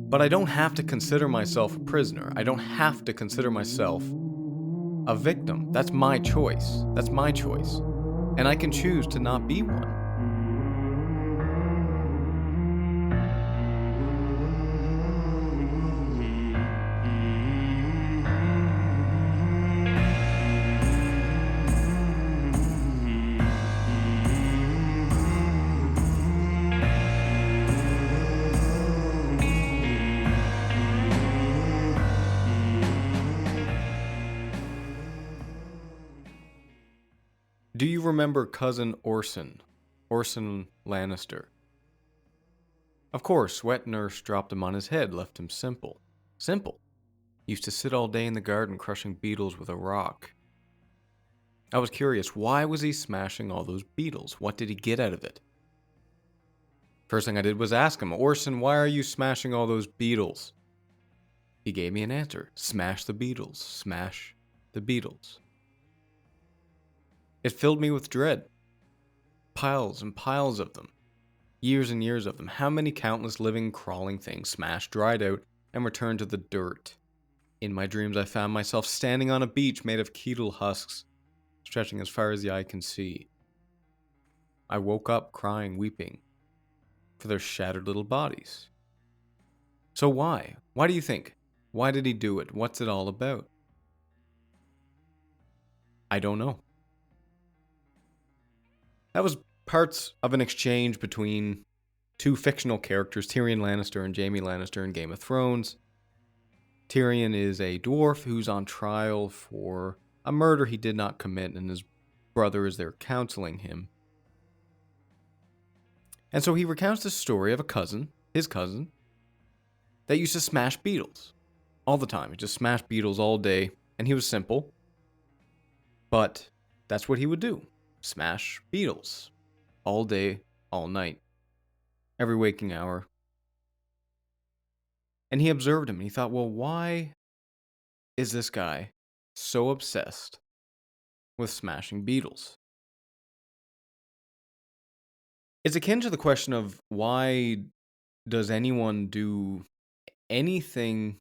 But I don't have to consider myself a prisoner. I don't have to consider myself a victim. That's my choice. That's my choice. And I can choose to not be one. Do you remember cousin Orson? Orson Lannister. Of course, wet nurse dropped him on his head, left him simple. Simple. Used to sit all day in the garden crushing beetles with a rock. I was curious, why was he smashing all those beetles? What did he get out of it? First thing I did was ask him, Orson, why are you smashing all those beetles? He gave me an answer. Smash the beetles. Smash the beetles. It filled me with dread. Piles and piles of them. Years and years of them. How many countless living, crawling things smashed, dried out, and returned to the dirt? In my dreams, I found myself standing on a beach made of beetle husks, stretching as far as the eye can see. I woke up crying, weeping, for their shattered little bodies. So why? Why do you think? Why did he do it? What's it all about? I don't know. That was parts of an exchange between two fictional characters, Tyrion Lannister and Jaime Lannister in Game of Thrones. Tyrion is a dwarf who's on trial for a murder he did not commit, and his brother is there counseling him. And so he recounts the story of a cousin, his cousin, that used to smash beetles all the time. He just smashed beetles all day, and he was simple, but that's what he would do. Smash beetles all day, all night, every waking hour. And he observed him and he thought, well, why is this guy so obsessed with smashing beetles? It's akin to the question of why does anyone do anything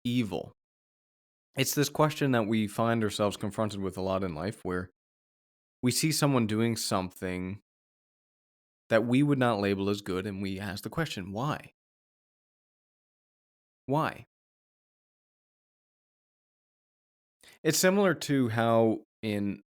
evil? It's this question that we find ourselves confronted with a lot in life where we see someone doing something that we would not label as good, and we ask the question, why? Why? It's similar to how in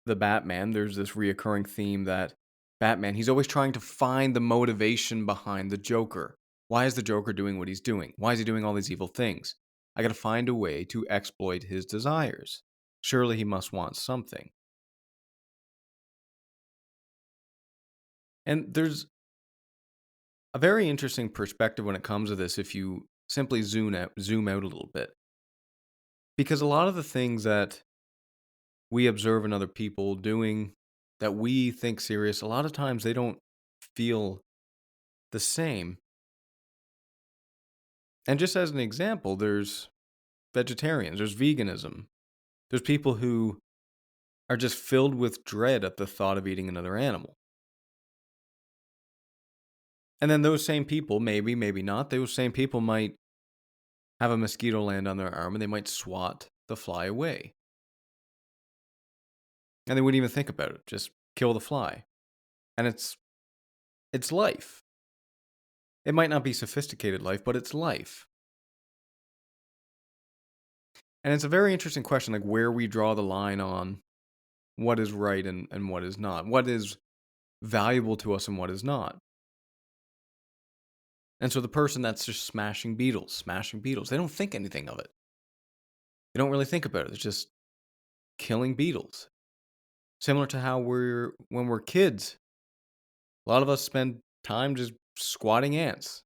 the Batman, there's this reoccurring theme that Batman, he's always trying to find the motivation behind the Joker. Why is the Joker doing what he's doing? Why is he doing all these evil things? I gotta find a way to exploit his desires. Surely he must want something. And there's a very interesting perspective when it comes to this if you simply zoom out a little bit. Because a lot of the things that we observe in other people doing that we think serious, a lot of times they don't feel the same. And just as an example, there's vegetarians, there's veganism, there's people who are just filled with dread at the thought of eating another animal. And then those same people, maybe not, those same people might have a mosquito land on their arm and they might swat the fly away. And they wouldn't even think about it, just kill the fly. And it's life. It might not be sophisticated life, but it's life. And it's a very interesting question, like where we draw the line on what is right and what is not. What is valuable to us and what is not. And so the person that's just smashing beetles, they don't think anything of it. They don't really think about it. It's just killing beetles. Similar to how when we're kids, a lot of us spend time just squatting ants,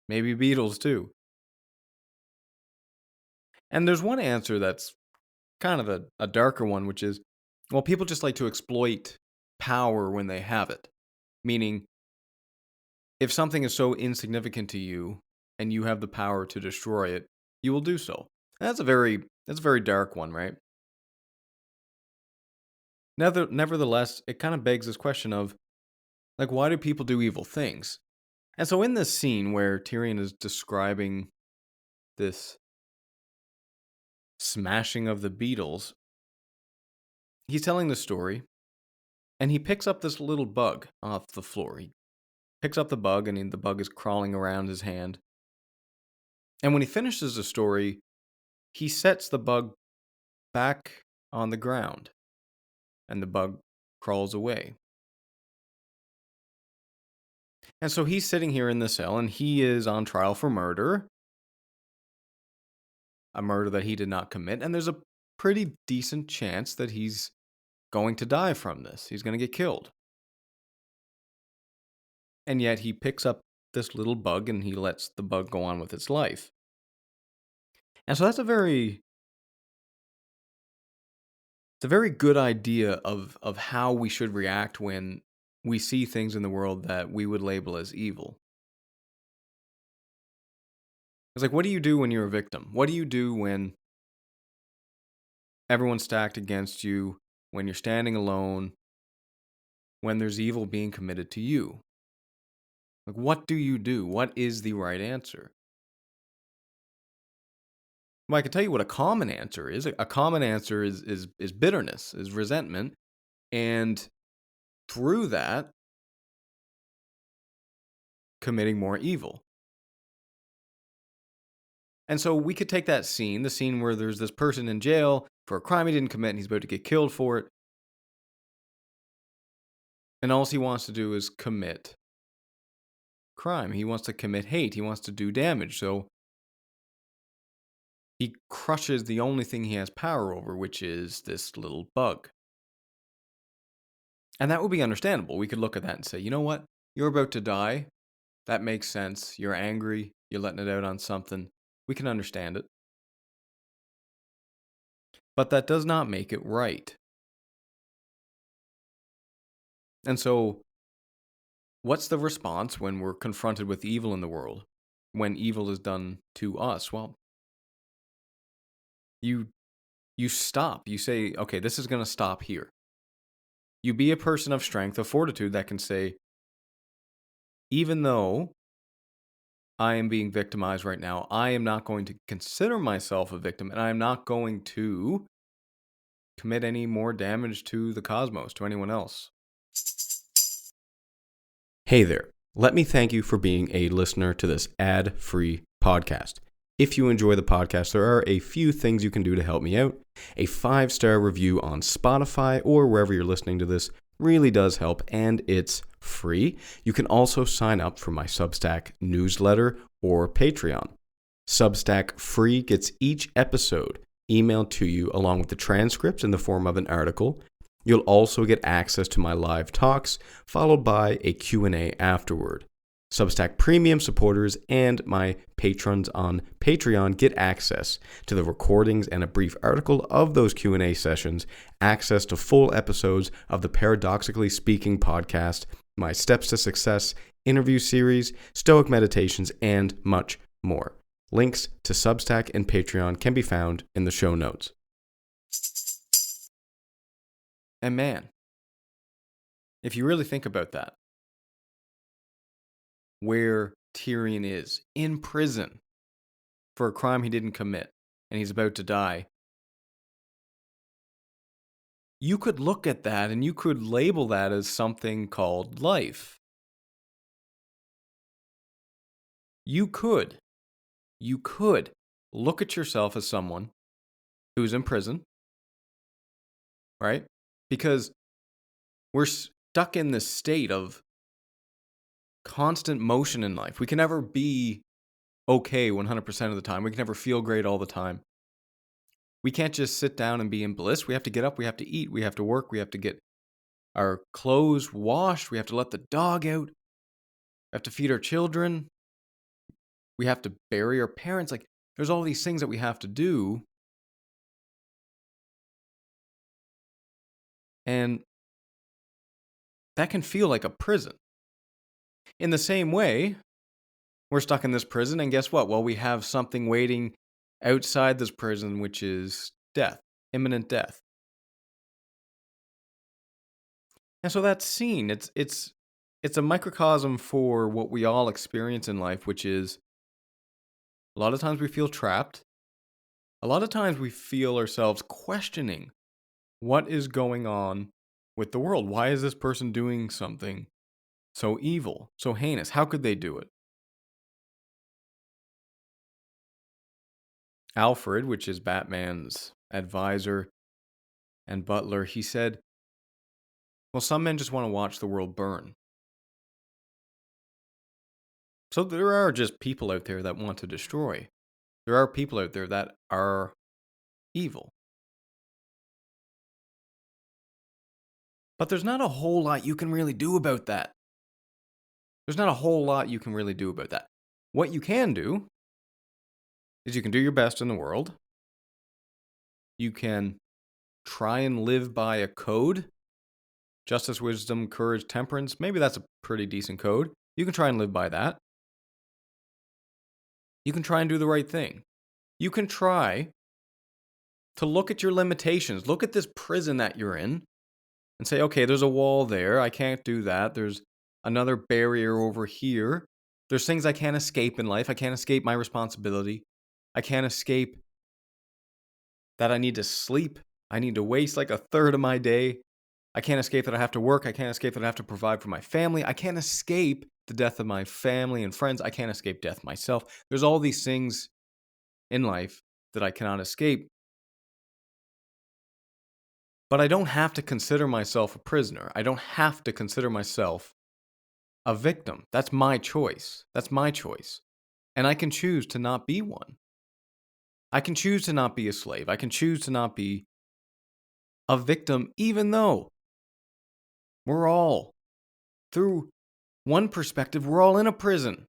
maybe beetles too. And there's one answer that's kind of a darker one, which is, well, people just like to exploit power when they have it. Meaning, if something is so insignificant to you and you have the power to destroy it, you will do so. And that's a very dark one, right? Nevertheless, it kind of begs this question of, like, why do people do evil things? And so in this scene where Tyrion is describing this smashing of the beetles, he's telling the story, and he picks up this little bug off the floor. He picks up the bug, and the bug is crawling around his hand. And when he finishes the story, he sets the bug back on the ground, and the bug crawls away. And so he's sitting here in the cell, and he is on trial for murder, a murder that he did not commit, and there's a pretty decent chance that he's going to die from this. He's going to get killed. And yet he picks up this little bug and he lets the bug go on with its life. And so that's a very good idea of how we should react when we see things in the world that we would label as evil. It's like, what do you do when you're a victim? What do you do when everyone's stacked against you, when you're standing alone, when there's evil being committed to you? Like, what do you do? What is the right answer? Well, I can tell you what a common answer is. A common answer is bitterness, is resentment, and through that, committing more evil. And so we could take that scene, the scene where there's this person in jail for a crime he didn't commit and he's about to get killed for it. And all he wants to do is commit crime. He wants to commit hate. He wants to do damage. So he crushes the only thing he has power over, which is this little bug. And that would be understandable. We could look at that and say, you know what? You're about to die. That makes sense. You're angry. You're letting it out on something. We can understand it. But that does not make it right. And so, what's the response when we're confronted with evil in the world? When evil is done to us? Well, you stop. You say, okay, this is going to stop here. You be a person of strength, of fortitude that can say, even though I am being victimized right now, I am not going to consider myself a victim, and I am not going to commit any more damage to the cosmos, to anyone else. Hey there. Let me thank you for being a listener to this ad-free podcast. If you enjoy the podcast, there are a few things you can do to help me out. A 5-star review on Spotify or wherever you're listening to this really does help, and it's free. You can also sign up for my Substack newsletter or Patreon. Substack free gets each episode emailed to you along with the transcripts in the form of an article. You'll also get access to my live talks, followed by a Q&A afterward. Substack Premium supporters and my patrons on Patreon get access to the recordings and a brief article of those Q&A sessions, access to full episodes of the Paradoxically Speaking podcast, my Steps to Success interview series, Stoic meditations, and much more. Links to Substack and Patreon can be found in the show notes. And man, if you really think about that, where Tyrion is in prison for a crime he didn't commit and he's about to die, you could look at that and you could label that as something called life. You could look at yourself as someone who's in prison, right? Because we're stuck in this state of constant motion in life. We can never be okay 100% of the time. We can never feel great all the time. We can't just sit down and be in bliss. We have to get up. We have to eat. We have to work. We have to get our clothes washed. We have to let the dog out. We have to feed our children. We have to bury our parents. Like, there's all these things that we have to do. And that can feel like a prison. In the same way, we're stuck in this prison, and guess what? Well, we have something waiting outside this prison, which is death, imminent death. And so that scene, it's it's a microcosm for what we all experience in life, which is a lot of times we feel trapped. A lot of times we feel ourselves questioning what is going on with the world. Why is this person doing something so evil, so heinous? How could they do it? Alfred, which is Batman's advisor and butler, he said, well, some men just want to watch the world burn. So there are just people out there that want to destroy. There are people out there that are evil. But there's not a whole lot you can really do about that. There's not a whole lot you can really do about that. What you can do is you can do your best in the world. You can try and live by a code. Justice, wisdom, courage, temperance. Maybe that's a pretty decent code. You can try and live by that. You can try and do the right thing. You can try to look at your limitations. Look at this prison that you're in and say, okay, there's a wall there. I can't do that. There's another barrier over here. There's things I can't escape in life. I can't escape my responsibility. I can't escape that I need to sleep. I need to waste like a third of my day. I can't escape that I have to work. I can't escape that I have to provide for my family. I can't escape the death of my family and friends. I can't escape death myself. There's all these things in life that I cannot escape. But I don't have to consider myself a prisoner. I don't have to consider myself a victim. That's my choice. That's my choice. And I can choose to not be one. I can choose to not be a slave. I can choose to not be a victim, even though we're all, through one perspective, we're all in a prison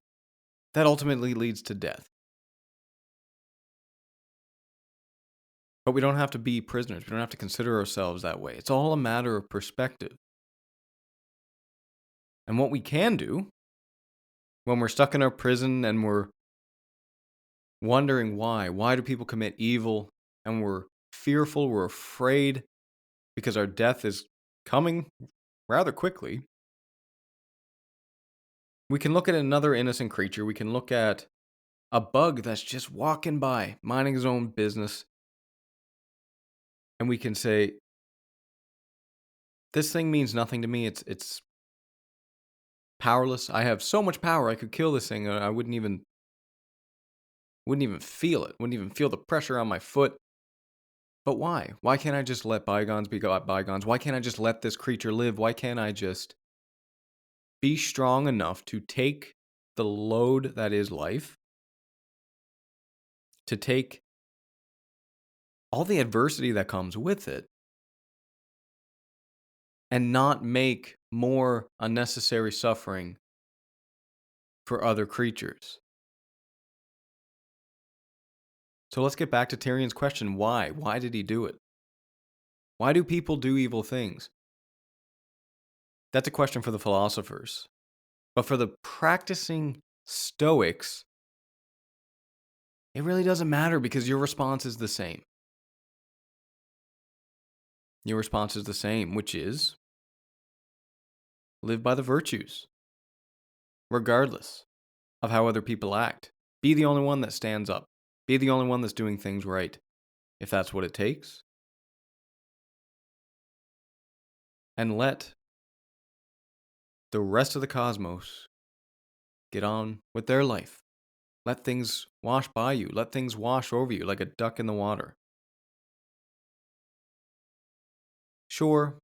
that ultimately leads to death. But we don't have to be prisoners. We don't have to consider ourselves that way. It's all a matter of perspective. And what we can do when we're stuck in our prison and we're wondering why do people commit evil, and we're fearful, we're afraid because our death is coming rather quickly, we can look at another innocent creature. We can look at a bug that's just walking by, minding his own business, and we can say, this thing means nothing to me. It's powerless. I have so much power. I could kill this thing. I wouldn't even feel it. Wouldn't even feel the pressure on my foot. But why? Why can't I just let bygones be bygones? Why can't I just let this creature live? Why can't I just be strong enough to take the load that is life, to take all the adversity that comes with it, and not make more unnecessary suffering for other creatures? So let's get back to Tyrion's question. Why? Why did he do it? Why do people do evil things? That's a question for the philosophers. But for the practicing Stoics, it really doesn't matter because your response is the same. Your response is the same, which is live by the virtues, regardless of how other people act. Be the only one that stands up. Be the only one that's doing things right, if that's what it takes. And let the rest of the cosmos get on with their life. Let things wash by you. Let things wash over you like a duck in the water. Sure,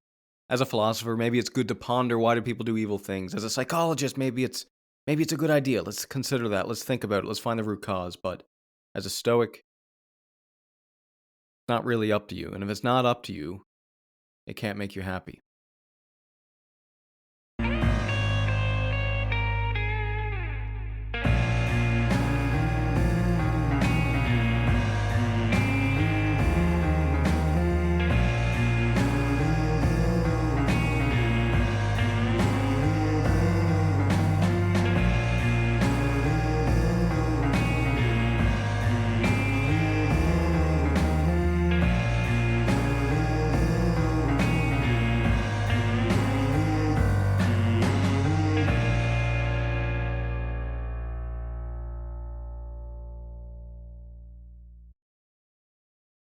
as a philosopher, maybe it's good to ponder why do people do evil things. As a psychologist, maybe it's a good idea. Let's consider that. Let's think about it. Let's find the root cause. But as a Stoic, it's not really up to you. And if it's not up to you, it can't make you happy.